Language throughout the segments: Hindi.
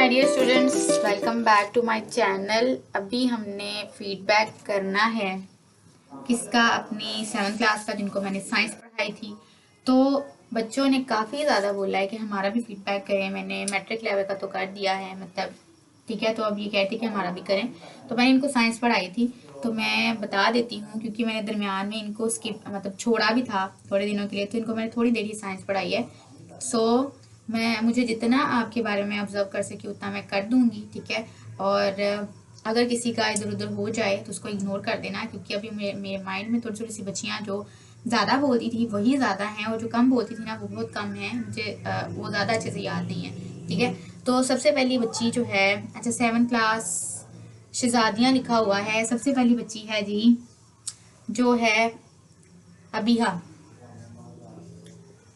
My dear students, welcome back to my channel. अभी हमने फीडबैक करना है किसका, अपनी 7th क्लास का, जिनको मैंने साइंस पढ़ाई थी। तो बच्चों ने काफ़ी ज़्यादा बोला है कि हमारा भी फीडबैक करें। मैंने मैट्रिक लेवल का तो कर दिया है, मतलब ठीक है, तो अब ये कहती कि हमारा भी करें। तो मैंने इनको साइंस पढ़ाई थी, तो मैं बता देती हूँ क्योंकि मैंने दरमियान में इनको स्किप मतलब छोड़ा भी था थोड़े दिनों के लिए, तो इनको मैंने थोड़ी देर ही साइंस पढ़ाई है। सो मुझे जितना आपके बारे में ऑब्जर्व कर सकी उतना मैं कर दूंगी, ठीक है। और अगर किसी का इधर उधर हो जाए तो उसको इग्नोर कर देना, क्योंकि अभी मेरे माइंड में थोड़ी थोड़ी सी बच्चियाँ जो ज़्यादा बोलती थी वही ज़्यादा हैं, और जो कम बोलती थी ना वो बहुत कम है। मुझे वो ज़्यादा अच्छे से याद नहीं है, ठीक है। तो सबसे पहली बच्ची जो है, अच्छा 7th क्लास शहजादियाँ लिखा हुआ है। सबसे पहली बच्ची है जी, जो है अबीहा।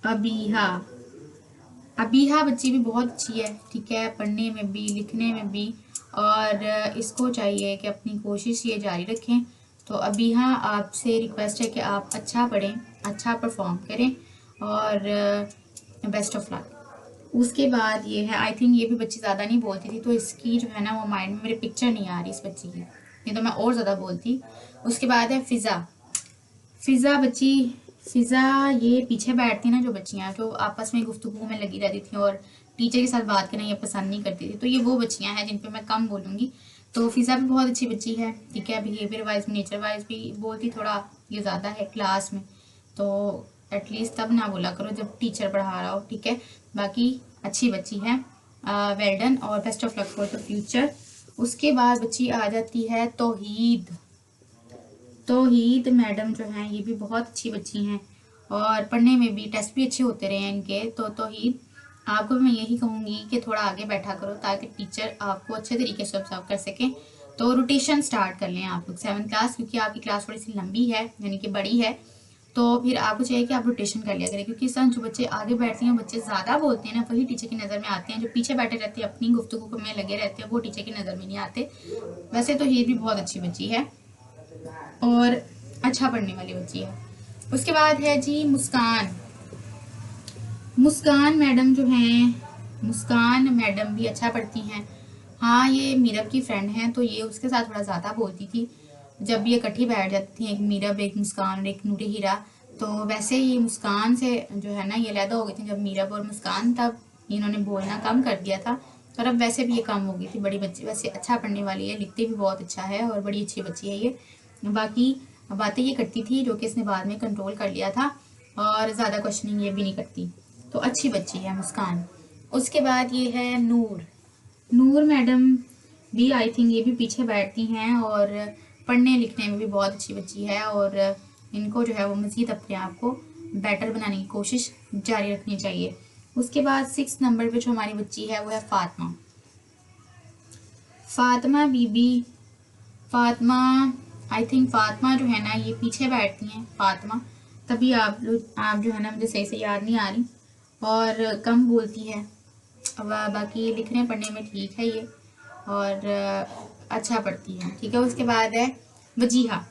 अबीहा अबीहा बच्ची भी बहुत अच्छी है, ठीक है, पढ़ने में भी लिखने में भी। और इसको चाहिए कि अपनी कोशिश ये जारी रखें। तो अबीहा, आपसे रिक्वेस्ट है कि आप अच्छा पढ़ें, अच्छा परफॉर्म करें, और बेस्ट ऑफ लक। उसके बाद ये है, आई थिंक ये भी बच्ची ज़्यादा नहीं बोलती थी, तो इसकी जो है ना वो माइंड में मेरे पिक्चर नहीं आ रही इस बच्ची की, नहीं तो मैं और ज़्यादा बोलती। उसके बाद है फिज़ा। फिज़ा बच्ची, फिज़ा ये पीछे बैठती ना जो बच्चियाँ जो आपस में गुफ्तगू में लगी रहती थी और टीचर के साथ बात करना ये पसंद नहीं करती थी, तो ये वो बच्चियाँ हैं जिन पे मैं कम बोलूँगी। तो फिज़ा भी बहुत अच्छी बच्ची है, ठीक है, बिहेवियर वाइज नेचर वाइज भी बोलती थोड़ा ये ज़्यादा है क्लास में, तो एटलीस्ट तब ना बोला करो जब टीचर पढ़ा रहा हो, ठीक है। बाकी अच्छी बच्ची है, वेल डन और best of luck for the future. उसके बाद बच्ची आ जाती है तौहीद। तौहीद मैडम जो हैं ये भी बहुत अच्छी बच्ची हैं, और पढ़ने में भी टेस्ट भी अच्छे होते रहे हैं इनके। तो तौहीद, आपको मैं यही कहूँगी कि थोड़ा आगे बैठा करो ताकि टीचर आपको अच्छे तरीके से ऑब्जर्व कर सकें। तो रोटेशन स्टार्ट कर लें आप लोग 7th क्लास, क्योंकि आपकी क्लास थोड़ी सी लंबी है यानी कि बड़ी है, तो फिर आपको चाहिए कि आप रोटेशन कर लिया करें, क्योंकि इस तरह जो बच्चे आगे बैठते हैं, बच्चे ज़्यादा बोलते हैं ना, वही टीचर की नज़र में आते हैं। जो पीछे बैठे रहते हैं अपनी गुफ्तगू में लगे रहते हैं वो टीचर की नज़र में नहीं आते। वैसे तो ये भी बहुत अच्छी बच्ची है और अच्छा पढ़ने वाली बच्ची है। उसके बाद है जी मुस्कान। मुस्कान मैडम जो हैं, मुस्कान मैडम भी अच्छा पढ़ती हैं। हाँ, ये मीरब की फ्रेंड हैं, तो ये उसके साथ थोड़ा ज़्यादा बोलती थी। जब ये इकट्ठी बैठ जाती थी, एक मीरब, एक मुस्कान और एक नूरे हीरा, तो वैसे ही मुस्कान से जो है ना ये अलहदा हो गई थी जब मीरब और मुस्कान, तब इन्होंने बोलना कम कर दिया था। और अब वैसे भी ये कम हो गई थी। बड़ी बच्ची वैसे अच्छा पढ़ने वाली है, लिखती भी बहुत अच्छा है और बड़ी अच्छी बच्ची है ये। बाकी बातें ये करती थी जो कि इसने बाद में कंट्रोल कर लिया था, और ज़्यादा क्वेश्चनिंग ये भी नहीं करती, तो अच्छी बच्ची है मुस्कान। उसके बाद ये है नूर। नूर मैडम भी आई थिंक ये भी पीछे बैठती हैं और पढ़ने लिखने में भी बहुत अच्छी बच्ची है, और इनको जो है वो मज़ीद अपने आप को बेटर बनाने की कोशिश जारी रखनी चाहिए। उसके बाद 6 नंबर पे जो हमारी बच्ची है वो है फ़ातिमा। फ़ातिमा बीबी, फ़ातिमा, आई थिंक फ़ातिमा जो है ना ये पीछे बैठती हैं फ़ातिमा, तभी आप जो है ना मुझे सही से याद नहीं आ रही, और कम बोलती है। अब बाकी लिखने पढ़ने में ठीक है ये, और अच्छा पढ़ती है, ठीक है। उसके बाद है वजीहा।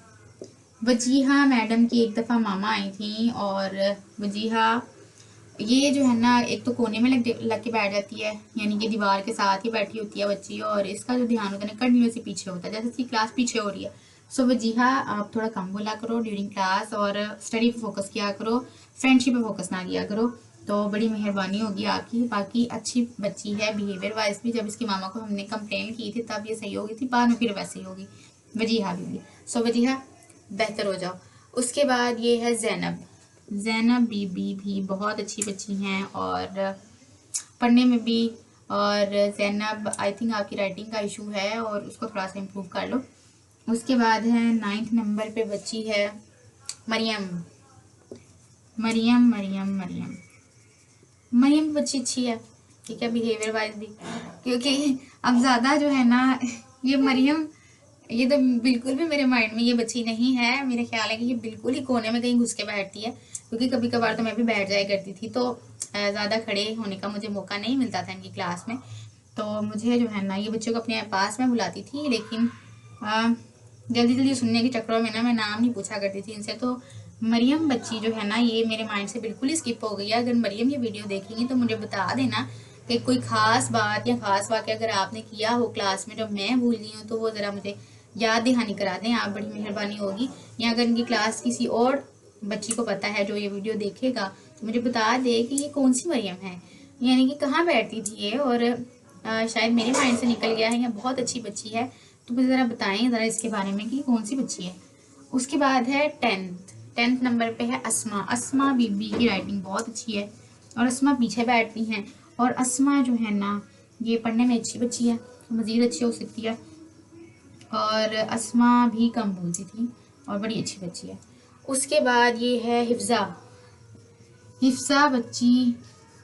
वजीहा मैडम की एक दफ़ा मामा आई थी, और वजीहा ये जो है ना एक तो कोने में लग के बैठ जाती है, यानी कि दीवार के साथ ही बैठी होती है बच्ची, और इसका जो ध्यान होता है ना कंटिन्यूसली पीछे होता है, जैसे इसकी क्लास पीछे हो रही है। सो वजीहा, आप थोड़ा कम बोला करो ड्यूरिंग क्लास, और स्टडी पे फोकस किया करो, फ्रेंडशिप पे फोकस ना किया करो, तो बड़ी मेहरबानी होगी आपकी। बाकी अच्छी बच्ची है बिहेवियर वाइज भी। जब इसकी मामा को हमने कंप्लेन की थी तब ये सही हो गई थी, बाद में फिर वैसे ही होगी वजीहा भी। सो वजीहा बेहतर हो जाओ। उसके बाद ये है जैनब। जैनब बीबी भी बहुत अच्छी बच्ची हैं और पढ़ने में भी। और जैनब, आई थिंक आपकी राइटिंग का इशू है और उसको थोड़ा सा इम्प्रूव कर लो। उसके बाद है 9th नंबर पे बच्ची है मरियम। मरियम मरियम मरियम मरियम बच्ची अच्छी है, ठीक है, बिहेवियर वाइज भी, क्योंकि अब ज़्यादा जो है ना ये मरियम, ये तो बिल्कुल भी मेरे माइंड में ये बच्ची नहीं है। मेरा ख्याल है कि ये बिल्कुल ही कोने में कहीं घुस के बैठती है, क्योंकि कभी कभार तो मैं भी बैठ जाया करती थी, तो ज़्यादा खड़े होने का मुझे मौका नहीं मिलता था इनकी क्लास में। तो मुझे जो है ना ये बच्चों को अपने पास में बुलाती थी, लेकिन जल्दी जल्दी सुनने के चक्करों में ना मैं नाम नहीं पूछा करती थी इनसे। तो मरियम बच्ची जो है ना ये मेरे माइंड से बिल्कुल ही स्किप हो गई है। अगर मरियम ये वीडियो देखेंगी तो मुझे बता देना कि कोई ख़ास बात या ख़ास वाक़या अगर आपने किया हो क्लास में जो मैं भूल गई हूँ तो वो ज़रा मुझे याद दहानी करा दें, आप बड़ी मेहरबानी होगी। या अगर इनकी क्लास किसी और बच्ची को पता है जो ये वीडियो देखेगा तो मुझे बता दे कि ये कौन सी मरियम है, यानी कि कहाँ बैठती थी ये, और शायद मेरे माइंड से निकल गया है या बहुत अच्छी बच्ची है, तो मुझे ज़रा बताएं ज़रा इसके बारे में कि कौन सी बच्ची है। उसके बाद है 10th नंबर पे है अस्मा। अस्मा बीबी की राइटिंग बहुत अच्छी है और अस्मा पीछे बैठती हैं, और अस्मा जो है ना ये पढ़ने में अच्छी बच्ची है, मज़ीद अच्छी हो सकती है। और अस्मा भी कम बोलती थी और बड़ी अच्छी बच्ची है। उसके बाद ये है हिफ्ज़ा। हिफ्ज़ा बच्ची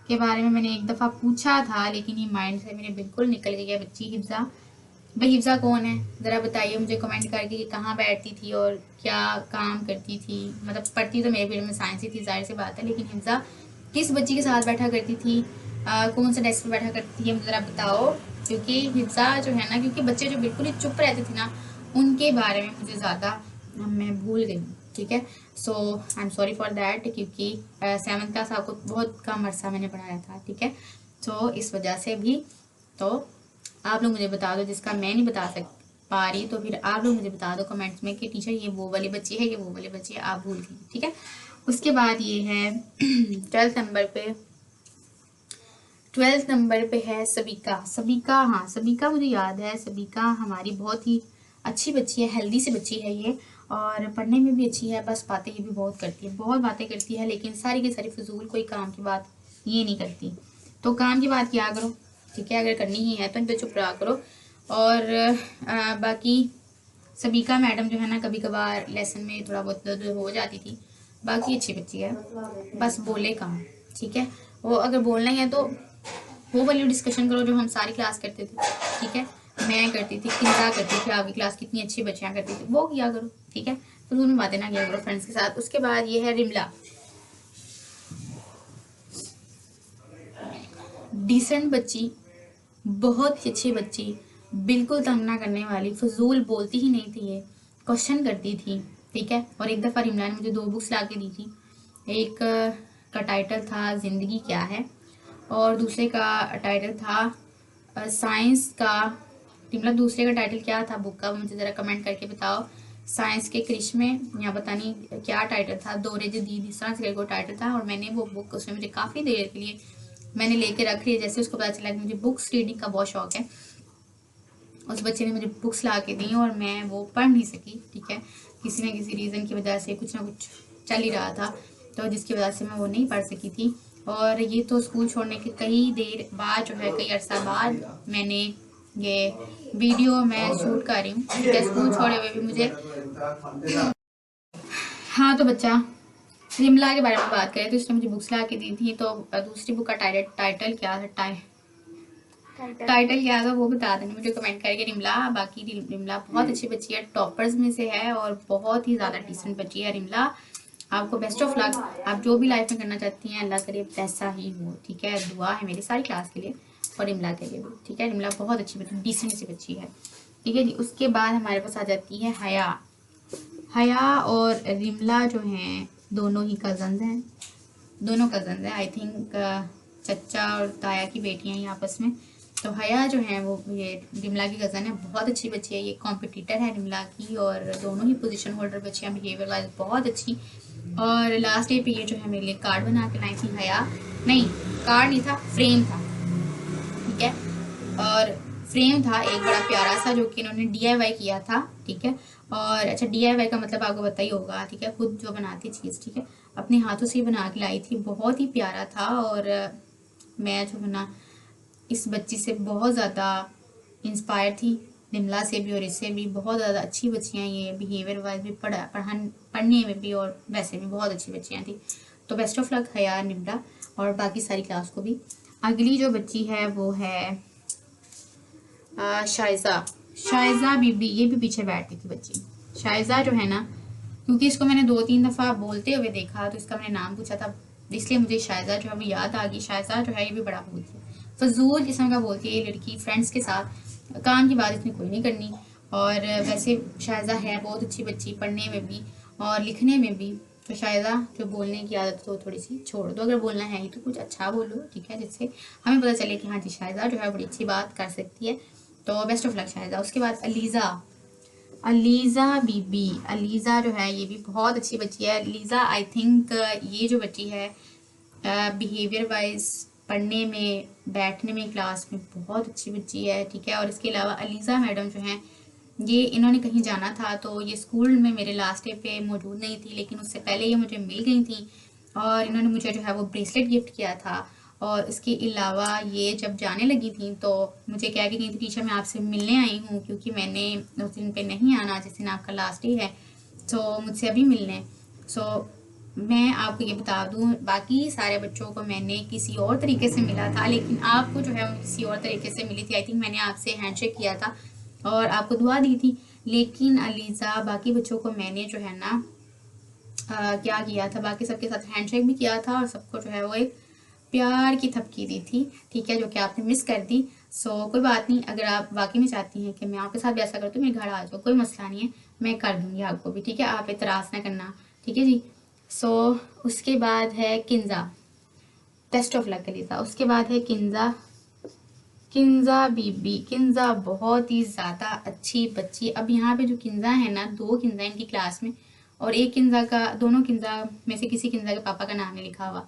के बारे में मैंने एक दफ़ा पूछा था लेकिन ये माइंड से मेरे बिल्कुल निकल गई है बच्ची हिफ्ज़ा। भाई हिफ्ज़ा कौन है ज़रा बताइए मुझे कमेंट करके कि कहाँ बैठती थी और क्या काम करती थी। मतलब पढ़ती तो मेरे पीरियड में साइंस ही थी, जाहिर सी बात है, लेकिन हिफ्ज़ा किस बच्ची के साथ बैठा करती थी, कौन सा डेस्क पे बैठा करती है, मुझे ज़रा बताओ। क्योंकि हिफ्ज़ा जो है ना, क्योंकि बच्चे जो बिल्कुल ही चुप रहते थे ना उनके बारे में मुझे ज़्यादा मैं भूल गई, ठीक है। So I am sorry for that, क्योंकि 7th क्लास आपको बहुत कम अरसा मैंने पढ़ाया था, ठीक है। तो इस वजह से भी तो आप लोग मुझे बता दो, जिसका मैं नहीं बता पा रही तो फिर आप लोग मुझे बता दो कमेंट्स में कि टीचर ये वो वाली बच्ची है, ये वो वाली बच्ची है, आप भूल गई, ठीक है। उसके बाद ये है 12th नंबर पे 12th नंबर पे है सबीका। सबीका, हाँ सबीका मुझे याद है। सबीका हमारी बहुत ही अच्छी बच्ची है, हेल्दी सी बच्ची है ये, और पढ़ने में भी अच्छी है। बस बातें ये भी बहुत करती है, बहुत बातें करती है, लेकिन सारी की सारी फजूल, कोई काम की बात ये नहीं करती। तो काम की बात किया करो, ठीक है, अगर करनी ही है तो इन पर चुप रहा करो। और बाकी सबीका मैडम जो है ना कभी कभार लेसन में थोड़ा बहुत दर्द हो जाती थी, बाकी अच्छी बच्ची है, बस बोले काम, ठीक है। वो अगर बोलना ही है तो वो वाली डिस्कशन करो जो हम सारी क्लास करते थे, ठीक है। मैं करती थी, किंदा करती थी, आपकी क्लास कितनी अच्छी बच्चियां करती थी, वो किया करो, ठीक है। तो दोनों बातें ना किया करो फ्रेंड्स के साथ। उसके बाद ये है रिमला। डिसेंट बच्ची, बहुत ही अच्छी बच्ची, बिल्कुल तंग ना करने वाली, फजूल बोलती ही नहीं थी ये, क्वेश्चन करती थी, ठीक है। और एक दफ़ा रिमला ने मुझे 2 बुक्स ला के दी थी। एक का टाइटल था ज़िंदगी क्या है और दूसरे का टाइटल था साइंस का। मतलब दूसरे का टाइटल क्या था बुक का, मुझे ज़रा कमेंट करके बताओ। साइंस के करिश्मे या पता नहीं क्या टाइटल था, दौरे जदीद, इस तरह से कोई टाइटल था। और मैंने वो बुक, उसमें मुझे काफ़ी देर के लिए मैंने लेके रख लिया, जैसे उसको पता चला कि मुझे बुक्स रीडिंग का बहुत शौक है। उस बच्चे ने मुझे बुक्स ला के दी और मैं वो पढ़ नहीं सकी, ठीक है, किसी न किसी रीज़न की वजह से, कुछ ना कुछ चल ही रहा था, तो जिसकी वजह से मैं वो नहीं पढ़ सकी थी। और ये तो स्कूल छोड़ने के कई देर बाद जो है, कई अरसा बाद मैंने ये वीडियो मैं शूट कर रही हूँ, ठीक है, स्कूल छोड़े हुए भी मुझे। हाँ तो बच्चा रिमला के बारे में बात करें तो उसने मुझे बुक्स ला के दी थी। तो दूसरी बुक का टाइटल क्या था, टाइटल क्या था वो बता देना मुझे कमेंट करके रिमला। बाकी रिमला बहुत अच्छी बच्ची है, टॉपर्स में से है और बहुत ही ज़्यादा डिसेंट बच्ची है रिमला। आपको बेस्ट ऑफ लक, आप जो भी लाइफ में करना चाहती हैं अल्लाह करे वैसा ही हो, ठीक है। दुआ है मेरी सारी क्लास के लिए और रिमला के लिए भी, ठीक है। रिमला बहुत अच्छी बच्ची, डिसेंट सी बच्ची है, ठीक है जी। उसके बाद हमारे पास आ जाती है हया। हया और रिमला जो हैं दोनों ही कज़न्स हैं, दोनों कज़न्स हैं, आई थिंक चचा और ताया की बेटियां हैं आपस में। तो हया जो है वो ये रिमला की कज़न है, बहुत अच्छी बच्ची है, ये कॉम्पिटिटर है रिमला की, और दोनों ही पोजीशन होल्डर बच्चियां, बिहेवियर वाइज बहुत अच्छी। और लास्ट डे पे ये जो है मेरे लिए कार्ड बना के लाई थी हया, नहीं कार्ड नहीं था, फ्रेम था, ठीक है। और फ्रेम था एक बड़ा प्यारा सा जो कि इन्होंने DIY किया था, ठीक है। और अच्छा DIY का मतलब आपको पता ही होगा, ठीक है, खुद जो बनाती चीज़, ठीक है, अपने हाथों से ही बना के लाई थी, बहुत ही प्यारा था। और मैं जो है ना इस बच्ची से बहुत ज़्यादा इंस्पायर थी, निमला से भी और इससे भी। बहुत ज़्यादा अच्छी बच्चियाँ ये, बिहेवियर वाइज भी, पढ़ने में भी और वैसे भी बहुत अच्छी बच्चियाँ थी। तो बेस्ट ऑफ लक हया, निमला और बाकी सारी क्लास को भी। अगली जो बच्ची है वो है शाइजा। शाइजा बीबी, ये भी पीछे बैठती थी बच्ची। शाइजा जो है ना, क्योंकि इसको मैंने 2-3 दफ़ा बोलते हुए देखा तो इसका मैंने नाम पूछा था, इसलिए मुझे शाइजा जो है वो याद आ गई। शाइजा जो है ये भी बड़ा बोलती है, फजूल किस्म का बोलती है ये लड़की, फ्रेंड्स के साथ, काम की बात इसने कोई नहीं करनी। और वैसे शाइजा है बहुत अच्छी बच्ची, पढ़ने में भी और लिखने में भी, तो शायदा जो बोलने की आदत हो थोड़ी सी छोड़ दो, अगर बोलना है ही तो कुछ अच्छा बोलो, ठीक है, जिससे हमें पता चले कि हाँ जी शायदा जो है बड़ी अच्छी बात कर सकती है। तो बेस्ट ऑफ लक शायदा। उसके बाद अलीज़ा, अलीज़ा बीबी, अलीज़ा जो है ये भी बहुत अच्छी बच्ची है। अलीज़ा आई थिंक ये जो बच्ची है बिहेवियर वाइज, पढ़ने में, बैठने में, क्लास में बहुत अच्छी बच्ची है, ठीक है। और इसके अलावा अलीज़ा मैडम जो हैं ये इन्होंने कहीं जाना था तो ये स्कूल में मेरे लास्ट डे पे मौजूद नहीं थी, लेकिन उससे पहले ये मुझे मिल गई थी और इन्होंने मुझे जो है वो ब्रेसलेट गिफ्ट किया था। और इसके अलावा ये जब जाने लगी थी तो मुझे कह के गई थी टीचर मैं आपसे मिलने आई हूँ, क्योंकि मैंने उस दिन पे नहीं आना जिस दिन आपका लास्ट डे है, तो मुझसे अभी मिलने। सो मैं आपको ये बता दूं बाकी सारे बच्चों को मैंने किसी और तरीके से मिला था, लेकिन आपको जो है वो किसी और तरीके से मिली थी। आई थिंक मैंने आपसे हैंडशेक किया था और आपको दुआ दी थी, लेकिन अलीज़ा बाकी बच्चों को मैंने जो है ना क्या किया था, बाकी सबके साथ हैंडशेक भी किया था और सबको जो है वो एक प्यार की थपकी दी थी, ठीक है, जो कि आपने मिस कर दी। सो कोई बात नहीं, अगर आप वाकई में चाहती हैं कि मैं आपके साथ भी ऐसा करूँ तो मेरे घर आ जाओ, कोई मसला नहीं है, मैं कर दूंगी आपको भी, ठीक है, आप इतराज़ ना करना, ठीक है जी। सो उसके बाद है Kinza, best of luck Aliza. उसके बाद है किंजा, किंजा बीबी, किंजा बहुत ही ज़्यादा अच्छी बच्ची। अब यहाँ पे जो किंजा है ना, दो किंजा इनकी क्लास में और एक किंजा का, दोनों किंजा में से किसी किंजा के पापा का नाम नहीं लिखा हुआ।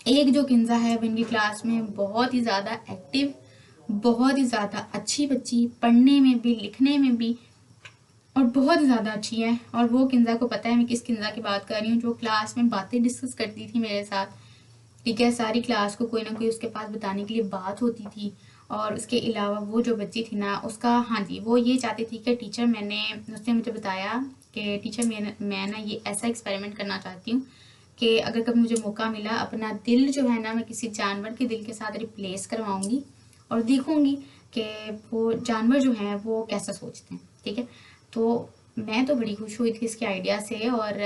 एक जो किंजा है वो इनकी क्लास में बहुत ही ज़्यादा एक्टिव, बहुत ही ज़्यादा अच्छी बच्ची, पढ़ने में भी लिखने में भी, और बहुत ही ज़्यादा अच्छी है। और वो किंजा को पता है मैं किस किंजा की बात कर रही हूँ, जो क्लास में बातें डिस्कस करती थी मेरे साथ, ठीक है, सारी क्लास को कोई ना कोई उसके पास बताने के लिए बात होती थी। और उसके अलावा वो जो बच्ची थी ना उसका, हाँ जी, वो ये चाहती थी कि टीचर, मैंने, उसने मुझे बताया कि टीचर मैं ना ये ऐसा एक्सपेरिमेंट करना चाहती हूँ कि अगर कभी मुझे मौका मिला अपना दिल जो है ना मैं किसी जानवर के दिल के साथ रिप्लेस करवाऊंगी और देखूंगी कि वो जानवर जो हैं वो कैसा सोचते हैं, ठीक है। तो मैं तो बड़ी खुश हुई थी इसके आइडिया से। और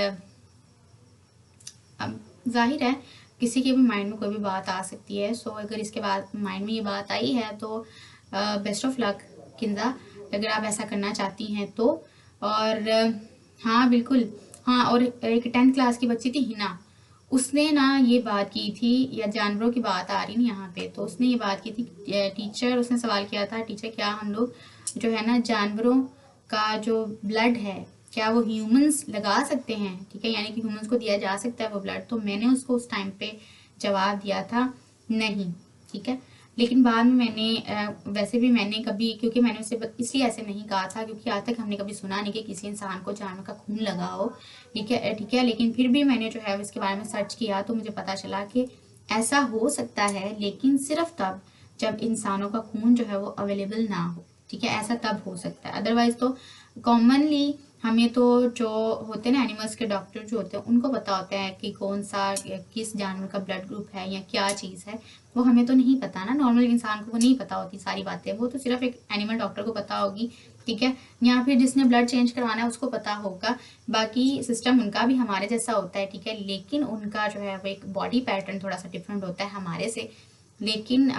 अब जाहिर है किसी के भी माइंड में कोई भी बात आ सकती है, सो अगर इसके बाद माइंड में ये बात आई है तो बेस्ट ऑफ लक किंजा, अगर आप ऐसा करना चाहती हैं तो। और हाँ बिल्कुल, हाँ, और एक 10th क्लास की बच्ची थी हिना, उसने ना ये बात की थी, या जानवरों की बात आ रही ना यहाँ पे, तो उसने ये बात की थी टीचर, उसने सवाल किया था टीचर क्या हम लोग जो है ना जानवरों का जो ब्लड है क्या वो ह्यूमंस लगा सकते हैं, ठीक है, यानी कि ह्यूमंस को दिया जा सकता है वो ब्लड। तो मैंने उसको उस टाइम पे जवाब दिया था नहीं, ठीक है। लेकिन बाद में मैंने वैसे भी मैंने कभी, क्योंकि मैंने उससे इसलिए ऐसे नहीं कहा था क्योंकि आज तक हमने कभी सुना नहीं कि किसी इंसान को जानवर का खून लगा हो, ठीक है, ठीक है। लेकिन फिर भी मैंने जो है इसके बारे में सर्च किया तो मुझे पता चला कि ऐसा हो सकता है, लेकिन सिर्फ तब जब इंसानों का खून जो है वो अवेलेबल ना हो, ठीक है, ऐसा तब हो सकता है। अदरवाइज तो कॉमनली हमें तो जो होते हैं ना एनिमल्स के डॉक्टर जो होते हैं उनको पता होता है कि कौन सा किस जानवर का ब्लड ग्रुप है या क्या चीज़ है, वो हमें तो नहीं पता ना, नॉर्मल इंसान को वो नहीं पता होती सारी बातें, वो तो सिर्फ एक एनिमल डॉक्टर को पता होगी, ठीक है, या फिर जिसने ब्लड चेंज करवाना है उसको पता होगा। बाकी सिस्टम उनका भी हमारे जैसा होता है, ठीक है, लेकिन उनका जो है वो एक बॉडी पैटर्न थोड़ा सा डिफरेंट होता है हमारे से। लेकिन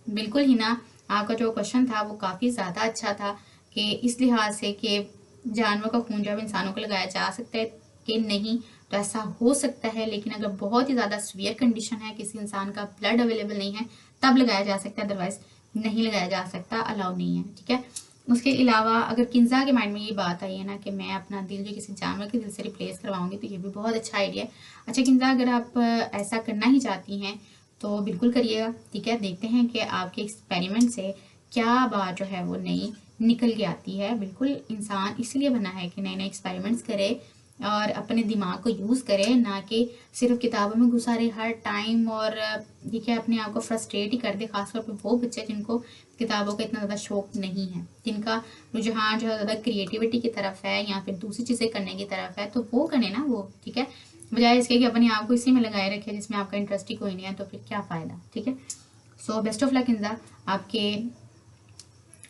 बिल्कुल ही ना, आपका जो क्वेश्चन था वो काफ़ी ज़्यादा अच्छा था कि इस लिहाज से कि जानवर का खून जब इंसानों को लगाया जा सकता है कि नहीं, तो ऐसा हो सकता है, लेकिन अगर बहुत ही ज़्यादा सीवियर कंडीशन है, किसी इंसान का ब्लड अवेलेबल नहीं है, तब लगाया जा सकता है, अदरवाइज नहीं लगाया जा सकता, अलाउ नहीं है, ठीक है। उसके अलावा अगर किंजा के माइंड में ये बात आई है ना कि मैं अपना दिल जो किसी जानवर के दिल से रिप्लेस करवाऊंगी, तो ये भी बहुत अच्छा आइडिया है। अच्छा किंजा, अगर आप ऐसा करना ही चाहती हैं तो बिल्कुल करिएगा, ठीक है, देखते हैं कि आपके एक्सपेरिमेंट से क्या बात जो है वो नई निकल के आती है। बिल्कुल इंसान इसलिए बना है कि नए नए एक्सपेरिमेंट्स करे और अपने दिमाग को यूज़ करे, ना कि सिर्फ किताबों में घुसा रहे हर टाइम और देखिए अपने आप को फ्रस्ट्रेट ही कर दे, खासतौर पे वो बच्चे जिनको किताबों का इतना ज़्यादा शौक नहीं है, जिनका रुझान जो है ज़्यादा क्रिएटिविटी की तरफ है या फिर दूसरी चीज़ें करने की तरफ है, तो वो करें ना वो, ठीक है, बजाय इसके कि अपने आप को इसी में लगाए रखे जिसमें आपका इंटरेस्ट ही कोई नहीं है, तो फिर क्या फ़ायदा, ठीक है। सो बेस्ट ऑफ लक इंदा आपके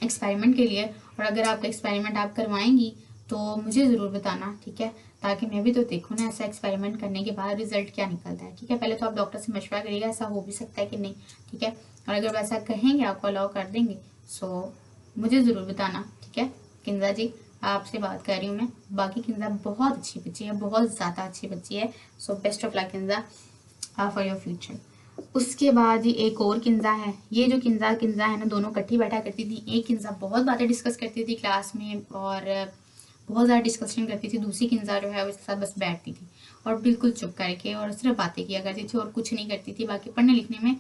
एक्सपेरिमेंट के लिए। और अगर आपका एक्सपेरिमेंट आप करवाएंगी तो मुझे ज़रूर बताना, ठीक है, ताकि मैं भी तो देखूँ ना ऐसा एक्सपेरिमेंट करने के बाद रिजल्ट क्या निकलता है, ठीक है। पहले तो आप डॉक्टर से मशवरा करिएगा ऐसा हो भी सकता है कि नहीं, ठीक है, और अगर वैसा कहेंगे आपको अलाउ कर देंगे, सो मुझे ज़रूर बताना, ठीक है किंजा जी। आपसे बात कर रही हूँ मैं। बाकी किंजा बहुत अच्छी बच्ची है, बहुत ज़्यादा अच्छी बच्ची है। सो best of luck Kinza for your future. उसके बाद ही एक और किंजा है। ये जो किंजा किंजा है ना, दोनों इकट्ठी बैठा करती थी। एक किंजा बहुत बातें डिस्कस करती थी क्लास में और बहुत ज़्यादा डिस्कशन करती थी। दूसरी किंजा जो है उसके साथ बस बैठती थी और बिल्कुल चुप करके और सिर्फ बातें किया करती थी और कुछ नहीं करती थी। बाकी पढ़ने लिखने में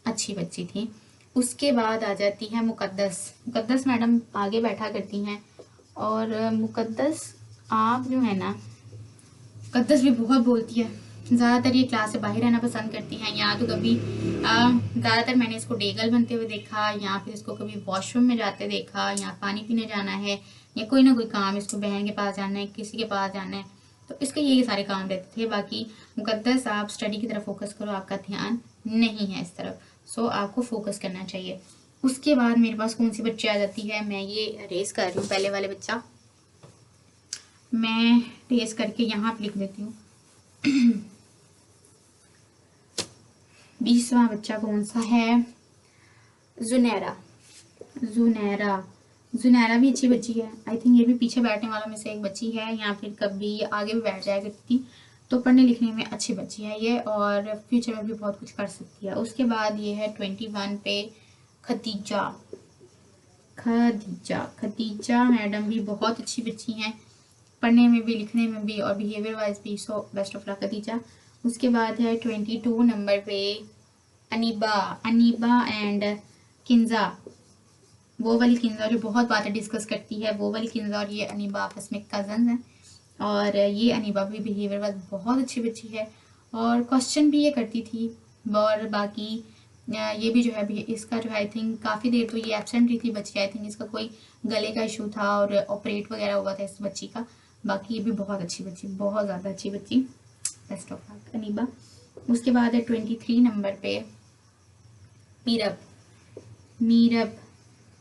अच्छी बच्ची थी। उसके बाद आ जाती है मुकद्दस। मुकद्दस मैडम आगे बैठा करती हैं और मुकद्दस आप जो है ना, मुकद्दस भी बहुत बोलती है। ज़्यादातर ये क्लास से बाहर रहना पसंद करती हैं, या तो कभी ज़्यादातर मैंने इसको डेगल बनते हुए देखा, या फिर इसको कभी वॉशरूम में जाते देखा, या पानी पीने जाना है, या कोई ना कोई काम, इसको बहन के पास जाना है, किसी के पास जाना है, तो इसके यही सारे काम रहते थे। बाकी मुकद्दस आप स्टडी की तरफ फोकस करो, आपका ध्यान नहीं है इस तरफ, सो आपको फोकस करना चाहिए। उसके बाद मेरे पास कौन सी बच्ची आ जाती है, मैं ये रेस कर रही हूँ। पहले वाले बच्चा मैं रेस करके यहाँ पे लिख देती हूँ। 20वां बच्चा कौन सा है, जुनैरा। जुनैरा जुनैरा भी अच्छी बच्ची है। आई थिंक ये भी पीछे बैठने वालों में से एक बच्ची है, या फिर कभी आगे भी बैठ जाया करती। तो पढ़ने लिखने में अच्छी बच्ची है ये और फ्यूचर में भी बहुत कुछ कर सकती है। उसके बाद ये है 21 पे खतीजा। खतीजा खतीजा मैडम भी बहुत अच्छी बच्ची हैं, पढ़ने में भी, लिखने में भी और बिहेवियर वाइज भी। So best of luck Khatija. उसके बाद है 22 नंबर पे अनीबा। अनीबा एंड किंजा, वो वाली किंजा जो बहुत बातें डिस्कस करती है, वो वाली किंजा और ये अनीबा आपस में कजन है। और ये अनीबा भी बिहेवियर वाइज बहुत अच्छी बच्ची है और क्वेश्चन भी ये करती थी। और बाकी ये भी जो है, इसका जो है आई थिंक काफ़ी देर तो ये एब्सेंट रही थी बच्ची। आई थिंक इसका कोई गले का इशू था और ऑपरेट वगैरह हुआ था इस बच्ची का। बाकी ये भी बहुत अच्छी बच्ची, बहुत ज़्यादा अच्छी बच्ची। Best of luck Aniba. उसके बाद है 23 नंबर पे मीरब। मीरब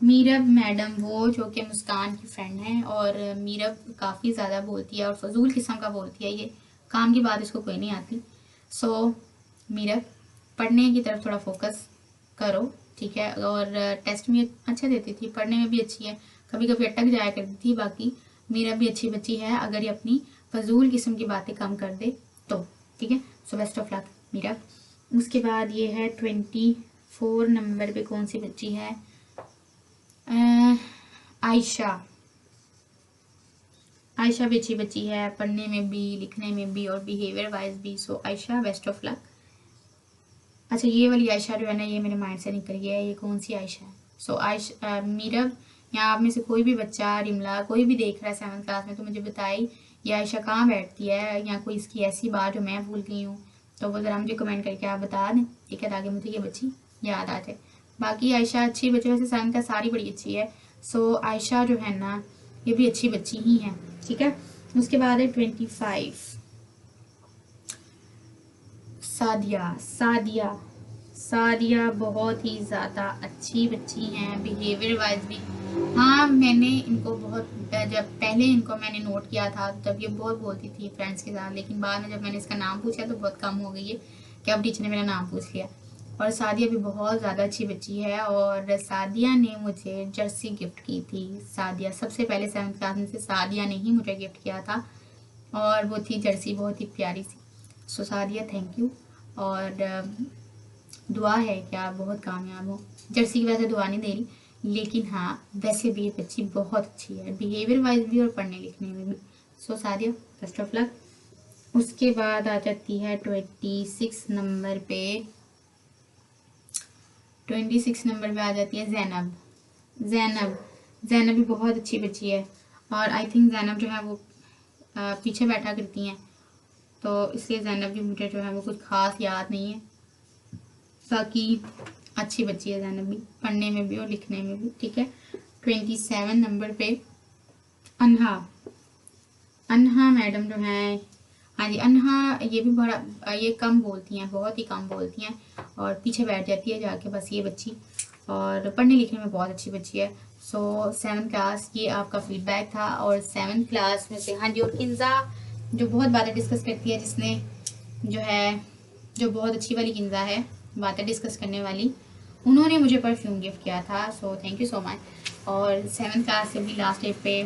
मीरब मैडम वो जो कि मुस्कान की फ्रेंड है, और मीरब काफ़ी ज़्यादा बोलती है और फजूल किस्म का बोलती है। ये काम की बात इसको कोई नहीं आती। सो मीरब पढ़ने की तरफ थोड़ा फोकस करो, ठीक है। और टेस्ट में अच्छा देती थी, पढ़ने में भी अच्छी है, कभी कभी अटक जाया करती थी। बाकी मीरब भी अच्छी बच्ची है अगर ये अपनी फजूल किस्म की बातें कम कर दे तो, ठीक है। सो बेस्ट ऑफ लक मीरब। उसके बाद ये है 24 नंबर पे कौन सी बच्ची है, आयशा। आयशा भी अच्छी बच्ची है, पढ़ने में भी, लिखने में भी और बिहेवियर वाइज भी। सो आयशा बेस्ट ऑफ लक। अच्छा ये वाली आयशा जो है ना, ये मेरे माइंड से निकल गया है, ये कौन सी आयशा है। सो आयशा मीरब, या आप में से कोई भी बच्चा, रिमला, कोई भी देख रहा है 7th क्लास में तो मुझे बताई ये आयशा कहाँ बैठती है, या कोई इसकी ऐसी बात जो मैं भूल गई हूँ, तो वो ज़रा मुझे कमेंट करके आप बता दें, ठीक है, ताकि मुझे ये बच्ची याद आ जाए। बाकी आयशा अच्छी बच्ची, वैसे 7th क्लास सारी बड़ी अच्छी है। सो आयशा जो है ना, ये भी अच्छी बच्ची ही है, ठीक है। उसके बाद है 25 सादिया। सादिया सादिया बहुत ही ज़्यादा अच्छी बच्ची हैं, बिहेवियर वाइज भी। हाँ मैंने इनको बहुत, जब पहले इनको मैंने नोट किया था तब ये बहुत बोलती थी फ्रेंड्स के साथ, लेकिन बाद में जब मैंने इसका नाम पूछा तो बहुत कम हो गई है कि अब टीचर ने मेरा नाम पूछ लिया। और सादिया भी बहुत ज़्यादा अच्छी बच्ची है और सादिया ने मुझे जर्सी गिफ्ट की थी। सादिया सबसे पहले 7th क्लास में से सादिया ने ही मुझे गिफ्ट किया था और वो थी जर्सी, बहुत ही प्यारी सी। सो सादिया थैंक यू, और दुआ है कि आप बहुत कामयाब हो। जर्सी की वजह से दुआ नहीं दे रही, लेकिन हाँ वैसे भी ये बच्ची बहुत अच्छी है, बिहेवियर वाइज भी और पढ़ने लिखने में भी। सो सादिया बेस्ट ऑफ लक। उसके बाद आ जाती है 26 नंबर पे, 26 नंबर पे आ जाती है जैनब। जैनब जैनब भी बहुत अच्छी बच्ची है और आई थिंक जैनब जो है वो पीछे बैठा करती हैं, तो इसलिए जैनब भी मुझे जो है वो कुछ खास याद नहीं है। बाकी अच्छी बच्ची है जैनब भी, पढ़ने में भी और लिखने में भी, ठीक है। 27 नंबर पे अनहा। अनहा मैडम जो है, हाँ जी अनहा, ये भी बड़ा, ये कम बोलती हैं, बहुत ही कम बोलती हैं और पीछे बैठ जाती है जाके बस ये बच्ची, और पढ़ने लिखने में बहुत अच्छी बच्ची है। सो 7th क्लास ये आपका फीडबैक था। और 7th क्लास में से, हाँ जी, और किंजा जो बहुत बातें डिस्कस करती है, जिसने जो है जो बहुत अच्छी वाली किंजा है बातें डिस्कस करने वाली, उन्होंने मुझे परफ्यूम गिफ्ट किया था। So thank you so much. और 7th क्लास से भी लास्ट डे पे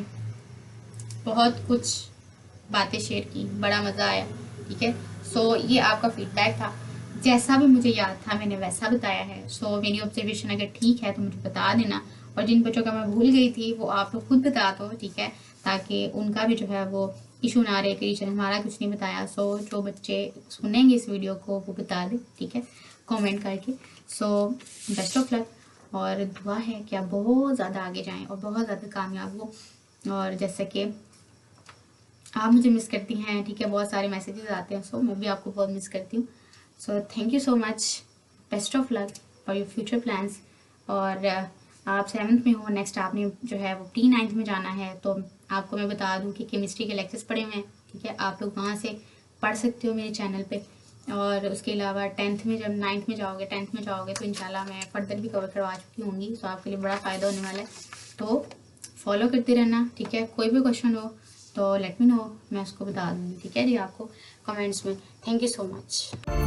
बहुत कुछ बातें शेयर की, बड़ा मज़ा आया। ठीक है, सो ये आपका फीडबैक था, जैसा भी मुझे याद था मैंने वैसा बताया है। सो मेरी ऑब्जर्वेशन अगर ठीक है तो मुझे बता देना, और जिन बच्चों का मैं भूल गई थी वो आप लोग खुद बता दो। ठीक है, ताकि उनका भी जो है वो इशू ना रहे कि टीचर हमारा कुछ नहीं बताया। सो जो बच्चे सुनेंगे इस वीडियो को वो बता दें, ठीक है, कमेंट करके। सो बेस्ट ऑफ लक, और दुआ है कि आप बहुत ज़्यादा आगे जाएं और बहुत ज़्यादा कामयाब हो। और जैसे कि आप मुझे मिस करती हैं, ठीक है, बहुत सारे मैसेजेस आते हैं, सो मैं भी आपको बहुत मिस करती हूँ। So thank you so much, best of luck for your future plans. और आप 7th में हो, नेक्स्ट आपने जो है वो प्री-9th में जाना है, तो आपको मैं बता दूं कि केमिस्ट्री के लेक्चर्स पड़े हुए हैं। ठीक है, आप लोग वहाँ से पढ़ सकते हो मेरे चैनल पे। और उसके अलावा 10th में, जब 9th में जाओगे, 10th में जाओगे, तो इंशाल्लाह मैं फर्दर भी कवर करवा चुकी होंगी, तो आपके लिए बड़ा फ़ायदा होने वाला है। तो फॉलो करते रहना, ठीक है। कोई भी क्वेश्चन हो तो लेट मी नो, मैं उसको बता दूँगी, ठीक है जी, आपको कमेंट्स में। Thank you so much.